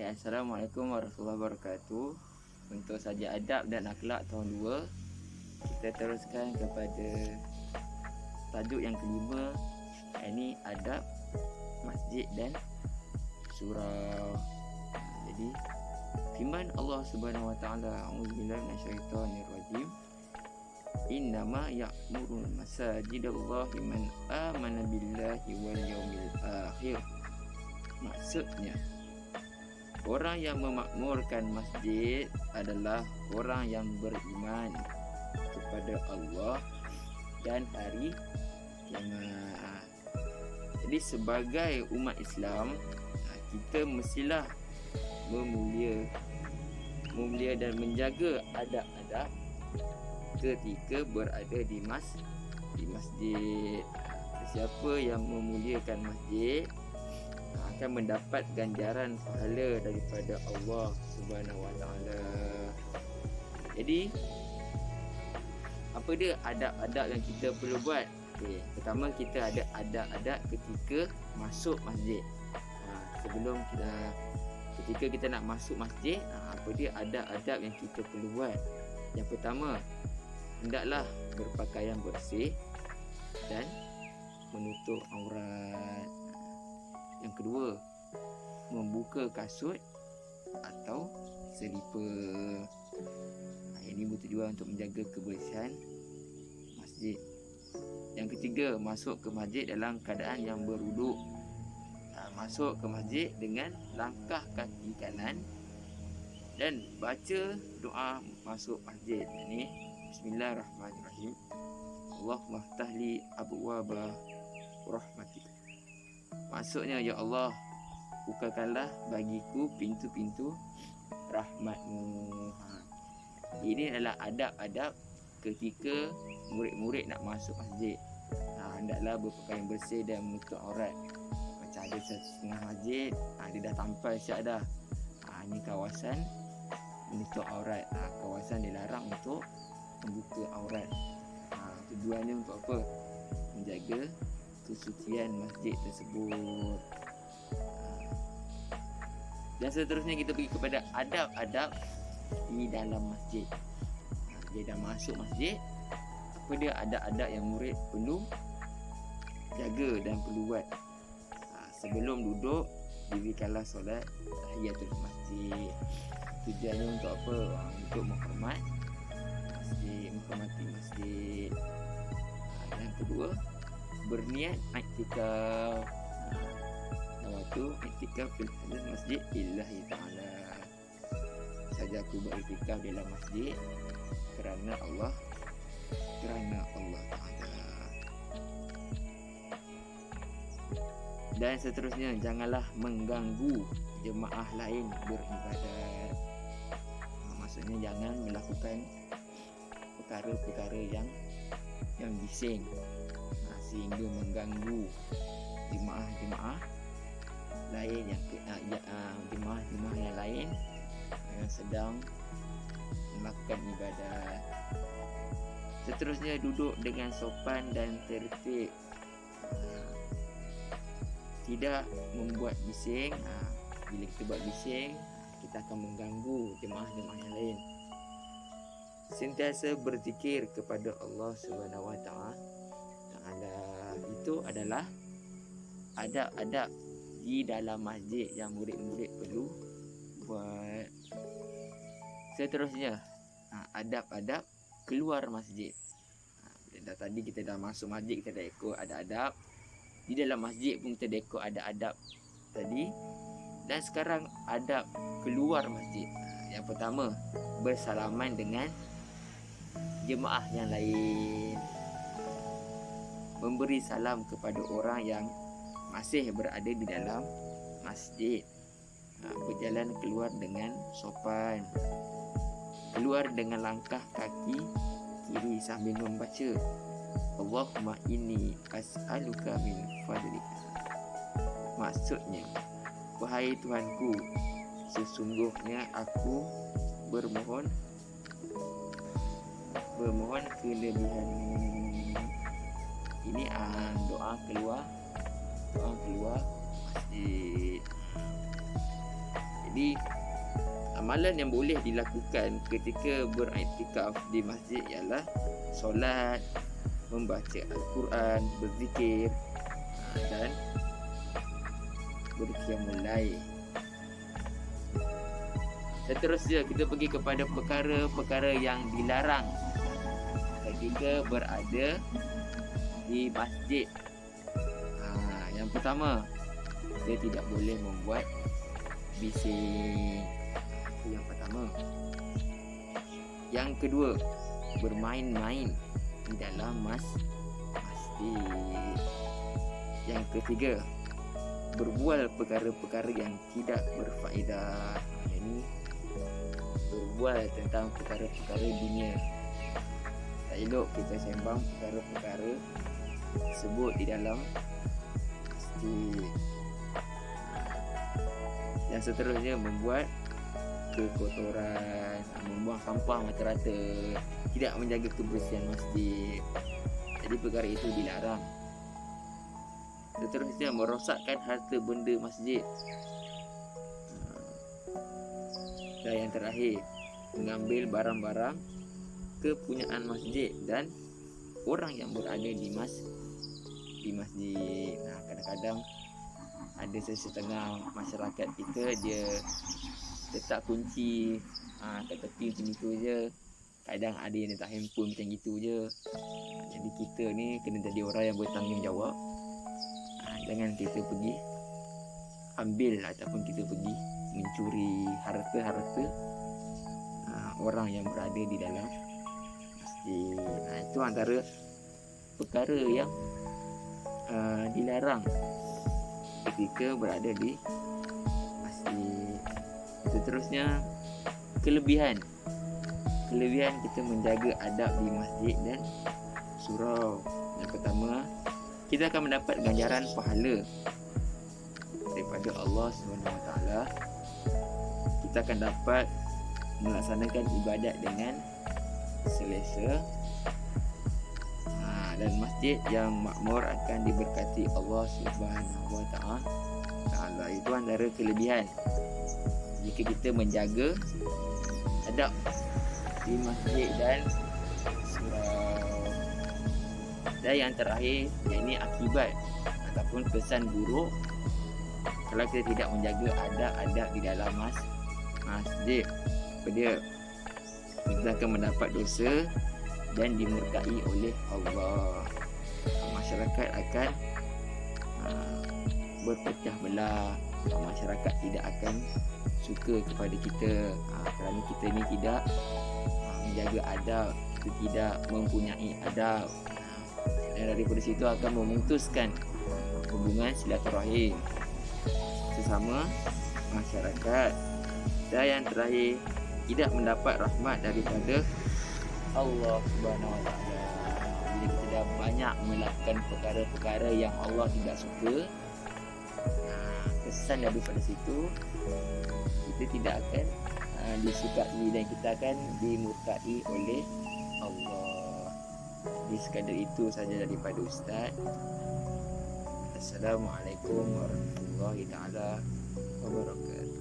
Assalamualaikum warahmatullahi wabarakatuh. Untuk saja adab dan akhlak tahun 2, kita teruskan kepada tajuk yang kelima, ini adab masjid dan surau. Jadi firman Allah Subhanahu wa taala, a'udzubillahi minasyaitonirrajim, innama ya'muru masajidallahi man amana billahi wal yaumil akhir. Maksudnya, orang yang memakmurkan masjid adalah orang yang beriman kepada Allah dan hari kiamat. Jadi sebagai umat Islam, kita mestilah memulia dan menjaga adab-adab ketika berada di masjid. Siapa yang memuliakan masjid akan mendapat ganjaran pahala daripada Allah Subhanahu wa taala. Jadi apa dia adab-adab yang kita perlu buat? Okey, pertama kita ada adab-adab ketika masuk masjid. Sebelum ketika kita nak masuk masjid, apa dia adab-adab yang kita perlu buat? Yang pertama, hendaklah berpakaian bersih dan menutup aurat. Yang kedua, membuka kasut atau selipar. Ini bertujuan untuk menjaga kebersihan masjid. Yang ketiga, masuk ke masjid dalam keadaan yang berwuduk. Masuk ke masjid dengan langkah kaki kanan dan baca doa masuk masjid. Ini Bismillahirrahmanirrahim. Allahumma ftahli abwaaba rahmatik. Maksudnya, ya Allah, bukakanlah bagiku pintu-pintu rahmatmu. Ini adalah adab-adab ketika murid-murid nak masuk masjid. Hendaklah berpakaian bersih dan menutup aurat. Macam ada setengah masjid, dia dah tampal siap dah. Ini kawasan menutup aurat. Kawasan dilarang untuk membuka aurat. Tujuannya untuk apa? Menjaga kesucian masjid tersebut. Dan seterusnya kita pergi kepada adab-adab di dalam masjid. Dia dah masuk masjid, apa dia adab-adab yang murid perlu jaga dan perlu buat? Sebelum duduk, dirikanlah solat tahiyatul masjid. Tujuannya untuk apa? Untuk menghormati masjid. Yang kedua, berniat i'tikaf. Waktu i'tikaf fil masjid lillahi ta'ala. Saja aku beriktikaf dalam masjid kerana Allah Ta'ala. Dan seterusnya, janganlah mengganggu jemaah lain beribadat. Maksudnya jangan melakukan perkara-perkara yang bising sehingga mengganggu jemaah-jemaah lain jemaah yang lain yang sedang melakukan ibadat. Seterusnya, duduk dengan sopan dan tertib, tidak membuat bising. Bila kita buat bising, kita akan mengganggu jemaah-jemaah yang lain. Sentiasa berzikir kepada Allah Subhanahu wa taala. Itu adalah adab-adab di dalam masjid yang murid-murid perlu buat. Seterusnya, adab-adab keluar masjid. Tadi kita dah masuk masjid, kita dah ikut adab-adab. Di dalam masjid pun kita dah ikut adab-adab tadi. Dan sekarang adab keluar masjid. Yang pertama, bersalaman dengan jemaah yang lain. Memberi salam kepada orang yang masih berada di dalam masjid. Berjalan keluar dengan sopan. Keluar dengan langkah kaki kiri sambil membaca Allahumma inni as'aluka min fadlika. Maksudnya, wahai Tuhanku, sesungguhnya aku bermohon kelebihan-Mu. Ini doa keluar masjid. Jadi amalan yang boleh dilakukan ketika beriktikaf di masjid ialah solat, membaca Al-Quran, berzikir dan berqiyamul lail. Seterusnya kita pergi kepada perkara-perkara yang dilarang ketika berada di masjid. Yang pertama, dia tidak boleh membuat bising. Itu yang pertama. Yang kedua, bermain-main di dalam masjid. Yang ketiga, berbual perkara-perkara yang tidak berfaedah. Ini berbual tentang perkara-perkara dunia. Tak elok kita sembang perkara-perkara sebut di dalam masjid. Yang seterusnya, membuat kekotoran, membuang sampah rata-rata, tidak menjaga kebersihan masjid. Jadi perkara itu dilarang. Seterusnya, merosakkan harta benda masjid. Dan yang terakhir, mengambil barang-barang kepunyaan masjid dan orang yang berada di masjid. Kadang-kadang ada setengah masyarakat kita dia letak kunci kat tepi macam itu je. Kadang ada yang letak handphone macam itu je. Jadi kita ni kena jadi orang yang bertanggungjawab. Jangan kita pergi ambil ataupun kita pergi mencuri harta-harta orang yang berada di dalam masjid. Itu antara perkara yang dilarang ketika berada di masjid. Seterusnya, kelebihan kita menjaga adab di masjid dan surau. Yang pertama, kita akan mendapat ganjaran pahala daripada Allah SWT. Kita akan dapat melaksanakan ibadat dengan selesa, dan masjid yang makmur akan diberkati Allah SWT. Itu antara kelebihan jika kita menjaga adab di masjid dan surau. Dan yang terakhir, ini akibat ataupun kesan buruk kalau kita tidak menjaga adab-adab di dalam masjid. Kita akan mendapat dosa dan dimurkai oleh Allah. Masyarakat akan berpecah belah. Masyarakat tidak akan suka kepada kita kerana kita ni tidak menjaga adab, kita tidak mempunyai adab. Dan daripada situ akan memutuskan hubungan silaturahim sesama masyarakat. Dan yang terakhir, tidak mendapat rahmat daripada Allah Subhanahu Wa Taala. Bila kita dah banyak melakukan perkara-perkara yang Allah tidak suka, kesan daripada situ kita tidak akan disukai dan kita akan dimurkai oleh Allah. Jadi sekadar itu saja daripada Ustaz. Assalamualaikum warahmatullahi taala wabarakatuh.